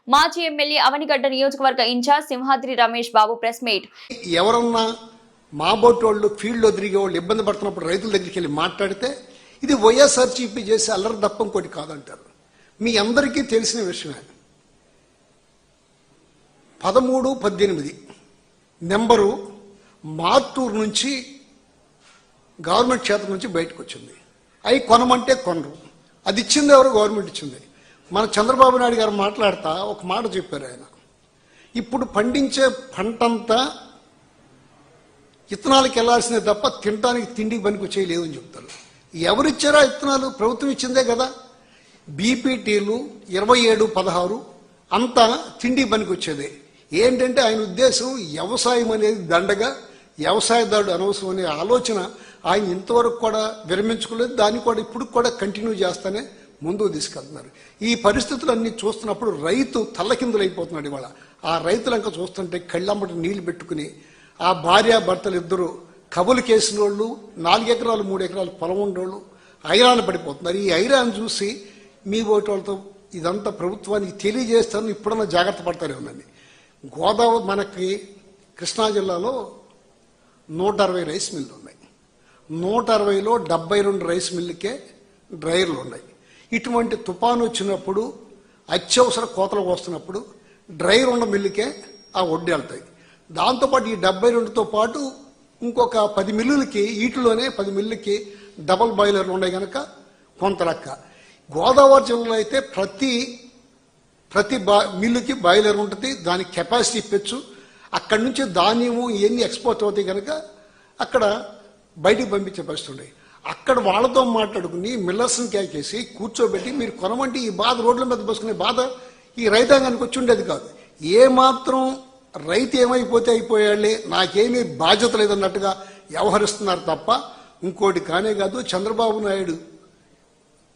మాజీ ఎమ్మెల్యే అవనిగడ్డ నియోజకవర్గ incharge Simhadri Ramesh Babu press meet. ఎవరన్నా మా బోటోళ్ళు ఫీల్డ్లో తిరిగే వాళ్ళు ఇబ్బంది పడుతున్నప్పుడు రైతుల దగ్గరికి వెళ్ళి మాట్లాడితే ఇది వైఎస్ఆర్సీపీ చేసే అల్లరి తప్ప ఇంకోటి కాదంటారు. మీ అందరికీ తెలిసిన విషయమే. 13-18 నెంబరు మార్టూరు నుంచి గవర్నమెంట్ క్షేత్రం నుంచి బయటకు వచ్చింది. అవి కొనమంటే కొనరు. అది ఇచ్చింది ఎవరు? గవర్నమెంట్ ఇచ్చింది. మన చంద్రబాబు నాయుడు గారు మాట్లాడుతూ ఒక మాట చెప్పారు. ఆయన ఇప్పుడు పండించే పంటంతా ఇత్తనాలకు వెళ్లాల్సిందే తప్ప తినడానికి తిండికి పనికి వచ్చేయలేదు అని చెప్తారు. ఎవరిచ్చారా ఇత్తనాలు? ప్రభుత్వం ఇచ్చిందే కదా. బీపీటీలు 27-16 అంతా తిండికి పనికి వచ్చేదే. ఏంటంటే ఆయన ఉద్దేశం వ్యవసాయం అనేది దండగా, వ్యవసాయదారుడు అనవసరం అనే ఆలోచన ఆయన ఇంతవరకు కూడా విరమించుకోలేదు. దాన్ని కూడా ఇప్పుడు కూడా కంటిన్యూ చేస్తానే ముందుకు తీసుకెళ్తున్నారు. ఈ పరిస్థితులన్నీ చూస్తున్నప్పుడు రైతు తల్లకిందులైపోతున్నాడు. ఇవాళ ఆ రైతులంక చూస్తుంటే కళ్ళమ్మటి నీళ్లు పెట్టుకుని ఆ భార్యాభర్తలు ఇద్దరు కబులు కేసిన వాళ్ళు, 4 ఎకరాలు 3 ఎకరాలు పొలం ఉండేవాళ్ళు ఐరాన్ పడిపోతున్నారు. ఈ ఐరాన్ చూసి మీ ఓటు వాళ్ళతో ఇదంతా ప్రభుత్వానికి తెలియజేస్తాను, ఇప్పుడన్నా జాగ్రత్త పడతారే ఉందండి. గోదావరి మనకి కృష్ణా జిల్లాలో 160 రైస్ మిల్లు ఉన్నాయి. 160లో 72 రైస్ మిల్లుకే డ్రైయర్లు ఉన్నాయి. ఇటువంటి తుఫాను వచ్చినప్పుడు, అత్యవసర కోతలకు వస్తున్నప్పుడు డ్రైయర్ ఉన్న మిల్లుకే ఆ వడ్డీ వెళ్తాయి. దాంతోపాటు ఈ 72తో పాటు ఇంకొక 10 మిల్లులకి, వీటిలోనే 10 మిల్లులకి డబల్ బాయిలర్లు ఉన్నాయి కనుక కొంత లెక్క. గోదావరి జిల్లాలో అయితే ప్రతి మిల్లుకి బాయిలర్ ఉంటుంది. దానికి కెపాసిటీ ఇప్పచ్చు. అక్కడి నుంచి ధాన్యము ఇవన్నీ ఎక్స్పోర్ట్ అవుతాయి కనుక అక్కడ బయటికి పంపించే పరిస్థితి ఉన్నాయి. అక్కడ వాళ్ళతో మాట్లాడుకుని మిల్లర్స్ని కేకేసి కూర్చోబెట్టి మీరు కొనమంటే ఈ బాధ రోడ్ల మీద పోసుకునే బాధ ఈ రైతాంగానికి వచ్చి ఉండేది కాదు. ఏమాత్రం రైతు ఏమైపోతే అయిపోయాళ్లే, నాకేమీ బాధ్యత లేదన్నట్టుగా వ్యవహరిస్తున్నారు తప్ప ఇంకోటి కానే కాదు. చంద్రబాబు నాయుడు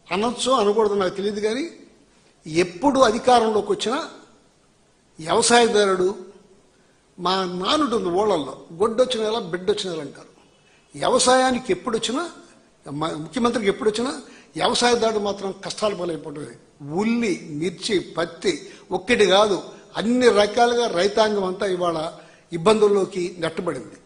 అనొచ్చో అనకూడదు నాకు తెలియదు, కానీ ఎప్పుడు అధికారంలోకి వచ్చినా వ్యవసాయదారుడు మా నానుడు ఉంది ఊళ్ళల్లో, గొడ్డొచ్చిన నెల బిడ్డొచ్చిన నెల అంటారు. వ్యవసాయానికి ఎప్పుడు వచ్చినా, ముఖ్యమంత్రికి ఎప్పుడు వచ్చినా వ్యవసాయదారుడు మాత్రం కష్టాలు పాలైపోతుంది. ఉల్లి, మిర్చి, పత్తి ఒక్కటి కాదు, అన్ని రకాలుగా రైతాంగం అంతా ఇవాళ ఇబ్బందుల్లోకి నెట్టబడింది.